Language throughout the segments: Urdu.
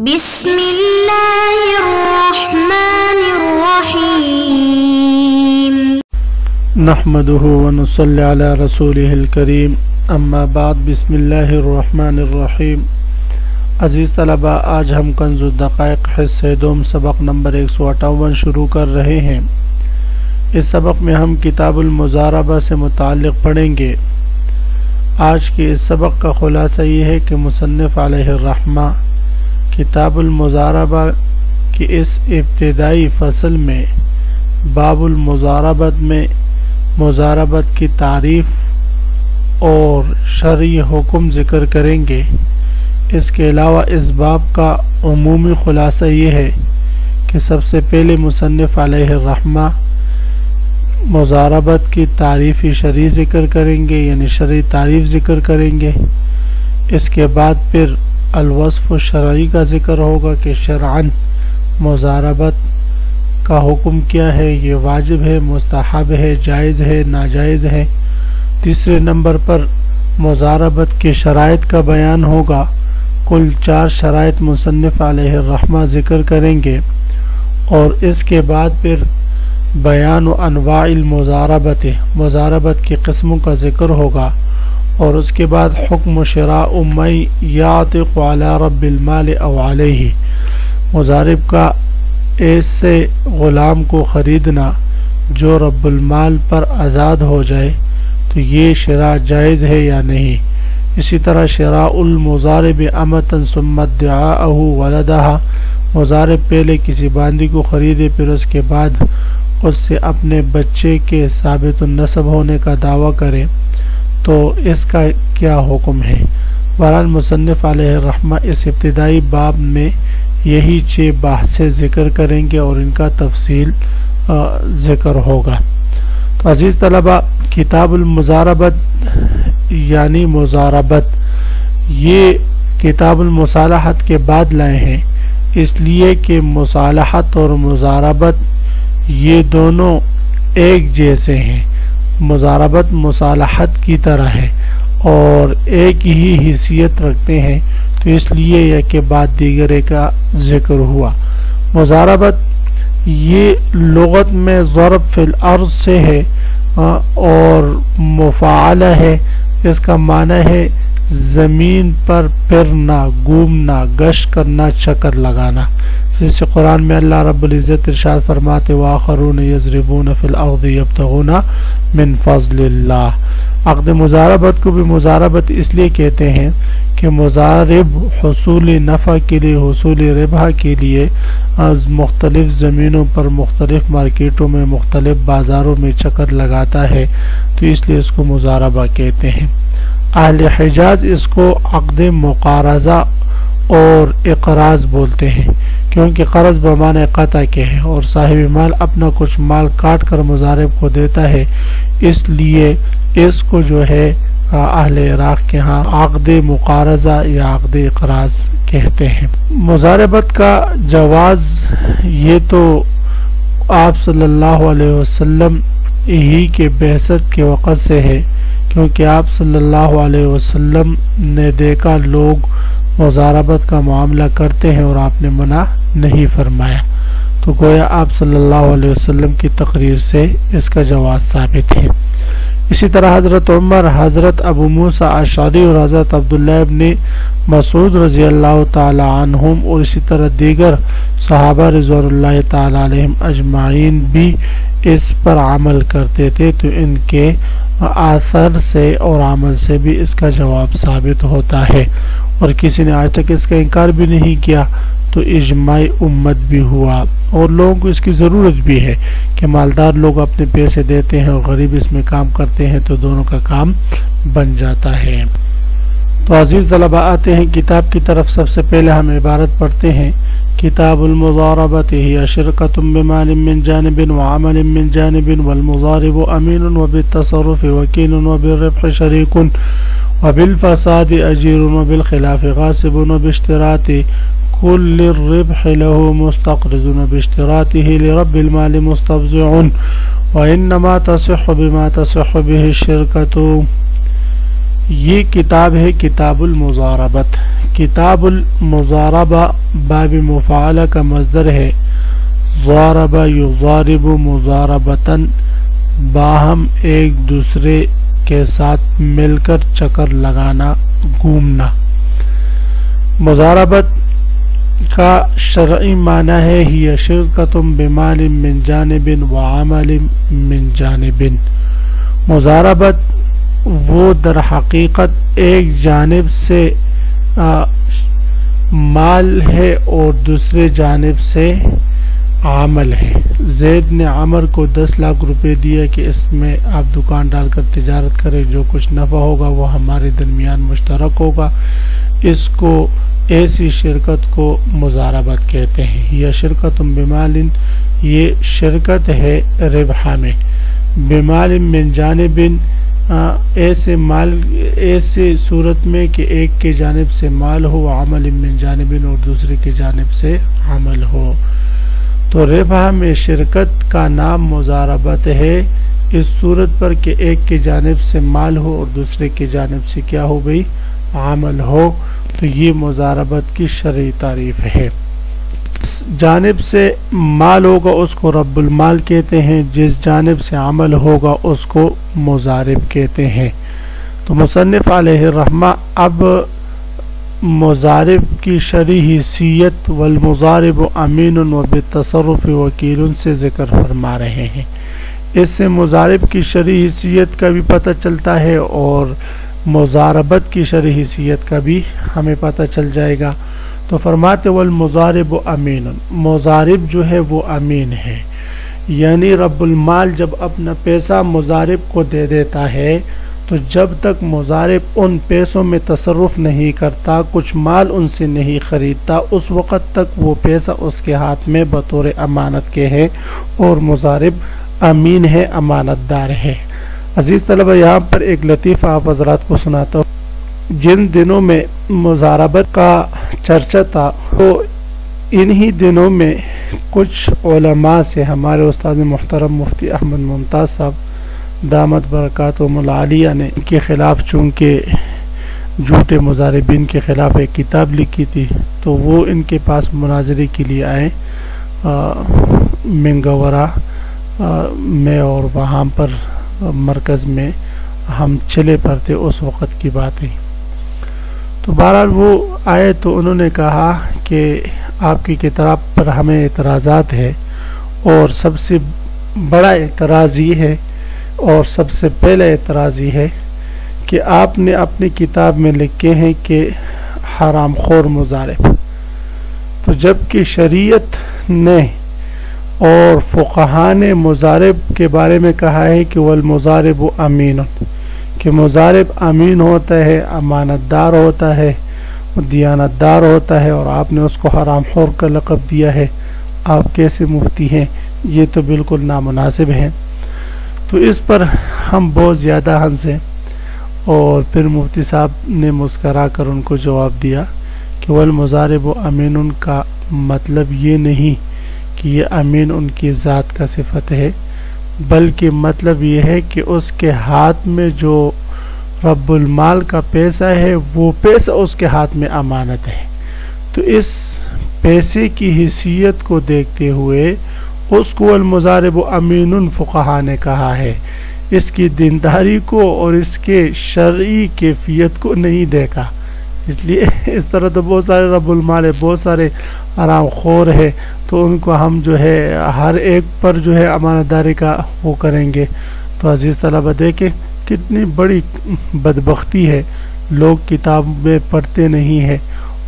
بسم اللہ الرحمن الرحیم نحمده ونصلی علی رسوله الکریم اما بعد بسم اللہ الرحمن الرحیم۔ عزیز طلبہ، آج ہم کنز الدقائق حصہ دوم سبق نمبر 158 شروع کر رہے ہیں۔ اس سبق میں ہم کتاب المضاربہ سے متعلق پڑھیں گے۔ آج کے اس سبق کا خلاصہ یہ ہے کہ مصنف علیہ الرحمہ کتاب المضاربہ کی اس ابتدائی فصل میں باب المضاربت میں مضاربت کی تعریف اور شرعی حکم ذکر کریں گے۔ اس کے علاوہ اس باب کا عمومی خلاصہ یہ ہے کہ سب سے پہلے مصنف علیہ الرحمہ مضاربت کی تعریفی شرعی ذکر کریں گے، یعنی شرعی تعریف ذکر کریں گے۔ اس کے بعد پھر الوصف شرعی کا ذکر ہوگا کہ شرعاً مضاربت کا حکم کیا ہے، یہ واجب ہے، مستحب ہے، جائز ہے، ناجائز ہے۔ تیسرے نمبر پر مضاربت کی شرائط کا بیان ہوگا۔ کل 4 شرائط مصنف علیہ الرحمہ ذکر کریں گے، اور اس کے بعد پھر بیان و انواع المضاربت مضاربت کی قسموں کا ذکر ہوگا، اور اس کے بعد حکم شراء من یعتق علی رب المال او علیہ، مضارب کا ایسے غلام کو خریدنا جو رب المال پر آزاد ہو جائے تو یہ شراء جائز ہے یا نہیں۔ اسی طرح شراء المضارب امتا ثم ادعاءہ ولدہا، مضارب پہلے کسی باندی کو خریدے پھر اس کے بعد اس سے اپنے بچے کے ثابت النسب ہونے کا دعویٰ کرے تو اس کا کیا حکم ہے۔ بہرحال مصنف علیہ الرحمہ اس ابتدائی باب میں یہی 6 بحثیں ذکر کریں گے اور ان کا تفصیل ذکر ہوگا۔ تو عزیز طلبہ، کتاب المضاربت یعنی مضاربت یہ کتاب المصالحت کے بعد لائے ہیں، اس لیے کہ مصالحت اور مضاربت یہ دونوں ایک جیسے ہیں۔ مضاربت مصالحت کی طرح ہے اور ایک ہی حیثیت رکھتے ہیں، تو اس لیے ایک کے بعد دیگرے کا ذکر ہوا۔ مضاربت یہ لغت میں ضرب فی الارض سے ہے اور مفاعلہ ہے۔ اس کا معنی ہے زمین پر پھرنا، گھومنا، گشت کرنا، چکر لگانا۔ جیسے قرآن میں اللہ رب العزت ارشاد فرماتے وآخرون یضربون فی الارض یبتغون من فضل اللہ۔ عقد مضاربت کو بھی مضاربت اس لیے کہتے ہیں کہ مضارب حصول نفع کے لیے، حصول ربح کے لیے مختلف زمینوں پر، مختلف مارکیٹوں میں، مختلف بازاروں میں چکر لگاتا ہے، تو اس لیے اس کو مضاربہ کہتے ہیں۔ اہل حجاز اس کو عقد مقارضہ اور اقراض بولتے ہیں، کیونکہ قرض بمعنی قطع کے ہے اور صاحب مال اپنا کچھ مال کاٹ کر مضارب کو دیتا ہے، اس لیے اس کو جو ہے اہل عراق کے ہاں عقد مقارضہ یا عقد اقراض کہتے ہیں۔ مضاربت کا جواز یہ تو آپ صلی اللہ علیہ وسلم ہی کے بعثت کے وقت سے ہے، کیونکہ آپ صلی اللہ علیہ وسلم نے دیکھا لوگ مضاربت کا معاملہ کرتے ہیں اور آپ نے منع نہیں فرمایا، تو گویا آپ صلی اللہ علیہ وسلم کی تقریر سے اس کا جواز ثابت ہے۔ اسی طرح حضرت عمر، حضرت ابو موسیٰ اشعری اور حضرت عبداللہ ابن مسعود رضی اللہ تعالی عنہم اور اسی طرح دیگر صحابہ رضوان اللہ تعالی علیہم اجمعین بھی اس پر عمل کرتے تھے، تو ان کے آثر سے اور عمل سے بھی اس کا جواب ثابت ہوتا ہے، اور کسی نے آج تک اس کا انکار بھی نہیں کیا، تو اجماع امت بھی ہوا، اور لوگوں کو اس کی ضرورت بھی ہے کہ مالدار لوگ اپنے پیسے دیتے ہیں اور غریب اس میں کام کرتے ہیں، تو دونوں کا کام بن جاتا ہے۔ تو عزیز طلبہ، آتے ہیں کتاب کی طرف۔ سب سے پہلے ہم عبارت پڑھتے ہیں۔ کتاب المضاربت ہی شرکۃ بمال من جانب وعمل من جانب والمضارب امین وبالتصرف وکیل وبالربح شریک وبالفساد اجیر وبالخلاف غاصب وباشتراط كل الربح له مستقرض وباشتراطه لرب المال مستفزع، وإنما تصح بما تصح به الشركة۔ یہ کتاب ہے کتاب المضاربت. کتاب المضاربہ باب مفعلہ کا مصدر ہے. ضارب یضارب مضاربتاً، باہم ایک دوسرے کے ساتھ مل کر چکر لگانا، گھومنا. مضاربت کا شرعی معنی ہے ہی شرکت بمال من جانب وعمل من جانب. مضاربت وہ در حقیقت ایک جانب سے مال ہے اور دوسرے جانب سے عمل ہے. زید نے عمر کو 10 لاکھ روپے دیا کہ اس میں آپ دکان ڈال کر تجارت کریں، جو کچھ نفع ہوگا وہ ہمارے درمیان مشترک ہوگا. اس کو ایسی شرکت کو مضاربت کہتے ہیں. یا شرکت بمال، یہ شرکت ہے ربح میں. بمال من جانب، ایسے مال، ایسے صورت میں کہ ایک کے جانب سے مال ہو، عمل من جانب اور دوسرے کی جانب سے عمل ہو. تو ربح میں شرکت کا نام مضاربت ہے اس صورت پر کہ ایک کی جانب سے مال ہو اور دوسرے کی جانب سے کیا ہو گئی، عمل ہو. تو یہ مضاربت کی شرعی تعریف ہے. جانب سے مال ہوگا اس کو رب المال کہتے ہیں، جس جانب سے عمل ہوگا اس کو مضارب کہتے ہیں. تو مصنف علیہ الرحمہ اب مضارب کی شرعی حیثیت والمضارب امین و بالتصرف وکیل سے ذکر فرما رہے ہیں. اس سے مضارب کی شرعی حیثیت کا بھی پتہ چلتا ہے اور مضاربت کی شرعی حیثیت کا بھی ہمیں پتہ چل جائے گا. تو فرماتے والمضارب امین، مضارب جو ہے وہ امین ہے. یعنی رب المال جب اپنا پیسہ مضارب کو دے دیتا ہے تو جب تک مضارب ان پیسوں میں تصرف نہیں کرتا، کچھ مال ان سے نہیں خریدتا، اس وقت تک وہ پیسہ اس کے ہاتھ میں بطور امانت کے ہے اور مضارب امین ہے، امانت دار ہے. عزیز طلبہ، یہاں پر ایک لطیفہ آپ حضرات کو سناتا ہوں. جن دنوں میں مضاربت کا چرچا تھا تو انہی دنوں میں کچھ علماء سے ہمارے استاد محترم مفتی احمد ممتاز صاحب دامت برکاتہم العالیہ نے ان کے خلاف، چونکہ جھوٹے مضاربین کے خلاف ایک کتاب لکھی تھی، تو وہ ان کے پاس مناظرے کے لیے آئے منگورہ میں، اور وہاں پر مرکز میں ہم چلے پر تھے، اس وقت کی بات ہے. تو بہرحال وہ آئے تو انہوں نے کہا کہ آپ کی کتاب پر ہمیں اعتراضات ہے، اور سب سے بڑا اعتراض یہ ہے اور سب سے پہلا اعتراض یہ ہے کہ آپ نے اپنی کتاب میں لکھے ہیں کہ حرام خور مضارب. تو جبکہ شریعت نے اور فقہاء نے مضارب کے بارے میں کہا ہے کہ والمضارب امین، کہ مضارب امین ہوتا ہے، امانت دار ہوتا ہے، دیانت دار ہوتا ہے، اور آپ نے اس کو حرام خور کا لقب دیا ہے. آپ کیسے مفتی ہیں؟ یہ تو بالکل نامناسب ہے. تو اس پر ہم بہت زیادہ ہنسے، اور پھر مفتی صاحب نے مسکرا کر ان کو جواب دیا کہ والمضارب امین کا مطلب یہ نہیں کہ یہ امین ان کی ذات کا صفت ہے، بلکہ مطلب یہ ہے کہ اس کے ہاتھ میں جو رب المال کا پیسہ ہے وہ پیسہ اس کے ہاتھ میں امانت ہے. تو اس پیسے کی حیثیت کو دیکھتے ہوئے اس کو المضارب امین فقہاء نے کہا ہے. اس کی دینداری کو اور اس کے شرعی کیفیت کو نہیں دیکھا. اس لیے اس طرح تو بہت سارے رب المال ہے، بہت سارے حرام خور ہے، تو ان کو ہم جو ہے ہر ایک پر جو ہے امانت داری کا وہ کریں گے. تو عزیز طلبہ دیکھیں کتنی بڑی بدبختی ہے، لوگ کتابیں پڑھتے نہیں ہیں،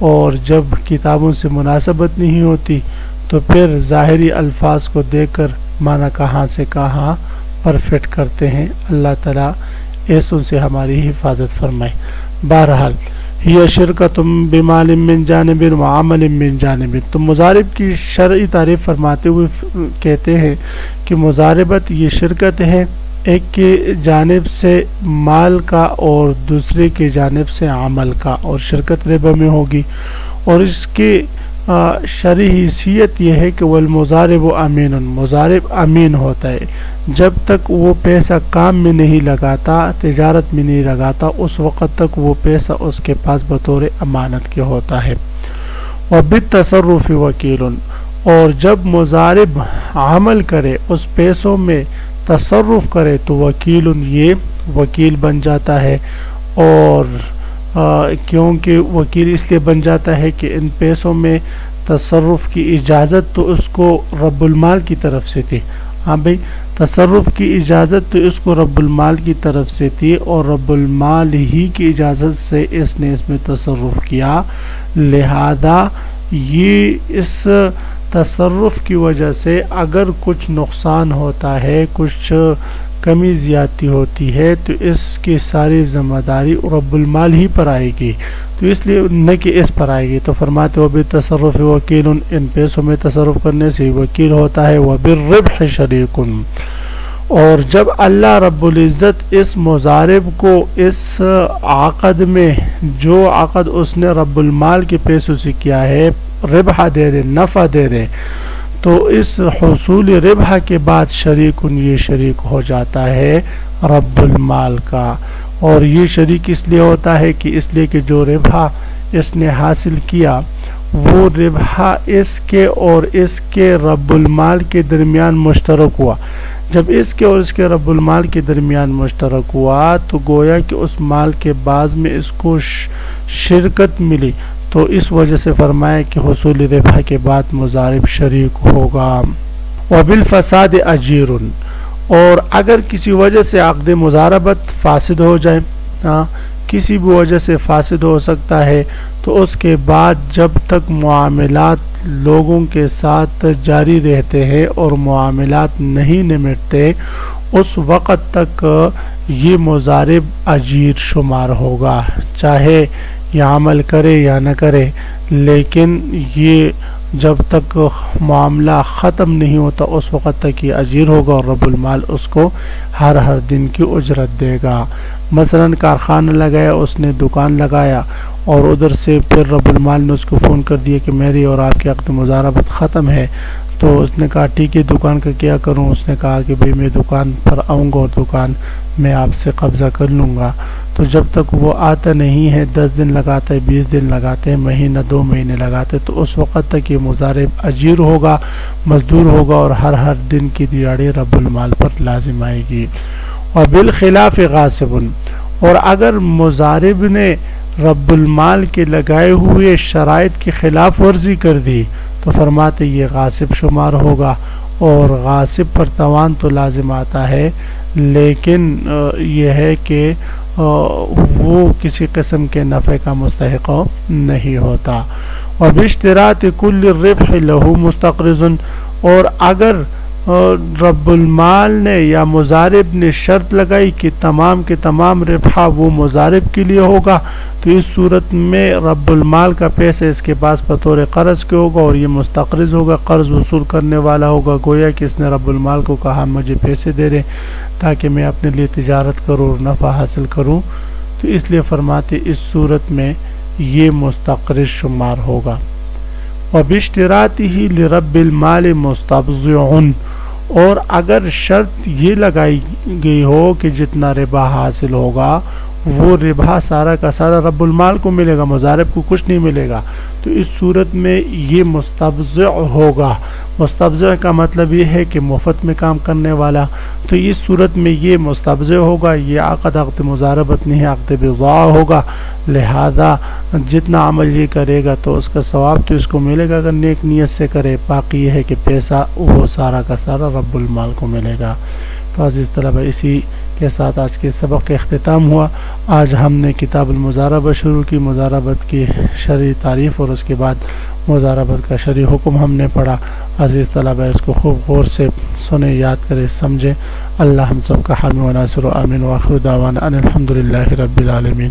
اور جب کتابوں سے مناسبت نہیں ہوتی تو پھر ظاہری الفاظ کو دیکھ کر معنی کہاں سے کہاں پرفیکٹ کرتے ہیں. اللہ تعالیٰ ایسوں سے ہماری حفاظت فرمائے. بہرحال یہ شرکت بمال من جانب وعمل من جانب. تو مضارب کی شرعی تعریف فرماتے ہوئے کہتے ہیں کہ مضاربت یہ شرکت ہے، ایک کی جانب سے مال کا اور دوسرے کی جانب سے عمل کا، اور شرکت ربا میں ہوگی. اور اس کی شرعی حیثیت یہ ہے کہ والمضارب امین، مضارب امین ہوتا ہے. جب تک وہ پیسہ کام میں نہیں لگاتا، تجارت میں نہیں لگاتا، اس وقت تک وہ پیسہ اس کے پاس بطور امانت کے ہوتا ہے۔ وبالتصرف وکیل، اور جب مضارب عمل کرے اس پیسوں میں تصرف کرے تو وکیل، یہ وکیل بن جاتا ہے۔ اور کیونکہ وکیل اس لیے بن جاتا ہے کہ ان پیسوں میں تصرف کی اجازت تو اس کو رب المال کی طرف سے تھی۔ ہاں بھئی، تصرف کی اجازت تو اس کو رب المال کی طرف سے تھی، اور رب المال ہی کی اجازت سے اس نے اس میں تصرف کیا، لہذا یہ اس تصرف کی وجہ سے اگر کچھ نقصان ہوتا ہے، کچھ کمی زیادتی ہوتی ہے، تو اس کی ساری ذمہ داری رب المال ہی پر آئے گی، تو اس لیے نہ کہ اس پر آئے گی۔ تو فرماتے وبالتصرف وکیل، ان پیسوں میں تصرف کرنے سے وکیل ہوتا ہے۔ وبالربح شریک، اور جب اللہ رب العزت اس مضارب کو اس عقد میں، جو عقد اس نے رب المال کے پیسوں سے کیا ہے، ربح دے دے، نفع دے دے، تو اس حصول ربح کے بعد شریک، یہ شریک ہو جاتا ہے رب المال کا۔ اور یہ شریک اس لیے ہوتا ہے کہ اس لیے کہ جو ربح اس نے حاصل کیا وہ ربح اس کے اور اس کے رب المال کے درمیان مشترک ہوا۔ جب اس کے اور اس کے رب المال کے درمیان مشترک ہوا تو گویا کہ اس مال کے بعض میں اس کو شرکت ملی، تو اس وجہ سے فرمایا کہ حصول ربح کے بعد مضارب شریک ہوگا۔ وبالفساد اجیر، اور اگر کسی وجہ سے عقد مضاربت فاسد ہو جائے، کسی بھی وجہ سے فاسد ہو سکتا ہے، تو اس کے بعد جب تک معاملات لوگوں کے ساتھ جاری رہتے ہیں اور معاملات نہیں نمٹتے، اس وقت تک یہ مضارب اجیر شمار ہوگا، چاہے یہ عمل کرے یا نہ کرے، لیکن یہ جب تک معاملہ ختم نہیں ہوتا اس وقت تک یہ اجیر ہوگا، اور رب المال اس کو ہر دن کی اجرت دے گا۔ مثلا کارخانہ لگایا، اس نے دکان لگایا، اور ادھر سے پھر رب المال نے اس کو فون کر دیا کہ میری اور آپ کی عقد مضاربت ختم ہے، تو اس نے کہا ٹھیک ہے، دکان کا کیا کروں؟ اس نے کہا کہ بھئی میں دکان پر آؤں گا اور دکان میں آپ سے قبضہ کر لوں گا۔ تو جب تک وہ آتا نہیں ہے، 10 دن لگاتا ہے، 20 دن لگاتے ہیں، مہینہ 2 مہینے لگاتے، تو اس وقت تک یہ مضارب اجیر ہوگا، مزدور ہوگا، اور ہر دن کی دیہڑی رب المال پر لازم آئے گی۔ اور بالخلاف غاصب، اور اگر مضارب نے رب المال کے لگائے ہوئے شرائط کی خلاف ورزی کر دی تو فرماتے یہ غاصب شمار ہوگا، اور غاصب پر تاوان تو لازم آتا ہے، لیکن یہ ہے کہ وہ کسی قسم کے نفع کا مستحق نہیں ہوتا۔ وباشتراط کل الربح له مستقرض، اور اگر رب المال نے یا مضارب نے شرط لگائی کہ تمام کے تمام ربح وہ مضارب کے لیے ہوگا، تو اس صورت میں رب المال کا پیسہ اس کے پاس بطور قرض کے ہوگا، اور یہ مستقرض ہوگا، قرض وصول کرنے والا ہوگا، گویا کہ اس نے رب المال کو کہا مجھے پیسے دے دے تاکہ میں اپنے لیے تجارت کروں اور نفع حاصل کروں، تو اس لیے فرماتے اس صورت میں یہ مستقرض شمار ہوگا۔ وباشتراطه لرب المال مستبضع، اور اگر شرط یہ لگائی گئی ہو کہ جتنا ربا حاصل ہوگا وہ ربا سارا کا سارا رب المال کو ملے گا، مضارب کو کچھ نہیں ملے گا، تو اس صورت میں یہ مستبضع ہوگا۔ مستبضع کا مطلب یہ ہے کہ مفت میں کام کرنے والا، تو اس صورت میں یہ مستبضع ہوگا، یہ عقد مضاربت نہیں، عقد بضاع ہوگا، لہذا جتنا عمل یہ کرے گا تو اس کا ثواب تو اس کو ملے گا اگر نیک نیت سے کرے، باقی یہ ہے کہ پیسہ وہ سارا کا سارا رب المال کو ملے گا۔ تو عزیز طلبہ، اسی کے ساتھ آج کے سبق کا اختتام ہوا۔ آج ہم نے کتاب المضاربہ شروع کی، مضاربت کی شرعی تعریف اور اس کے بعد مضاربت کا شرعی حکم ہم نے پڑھا۔ عزیز طلبہ، اس کو خوب غور سے سنیں، یاد کریں، سمجھیں۔ اللہ ہم سب کا حامی و ناصر و آمین، وآخر دعوانا ان الحمدللہ رب العالمین۔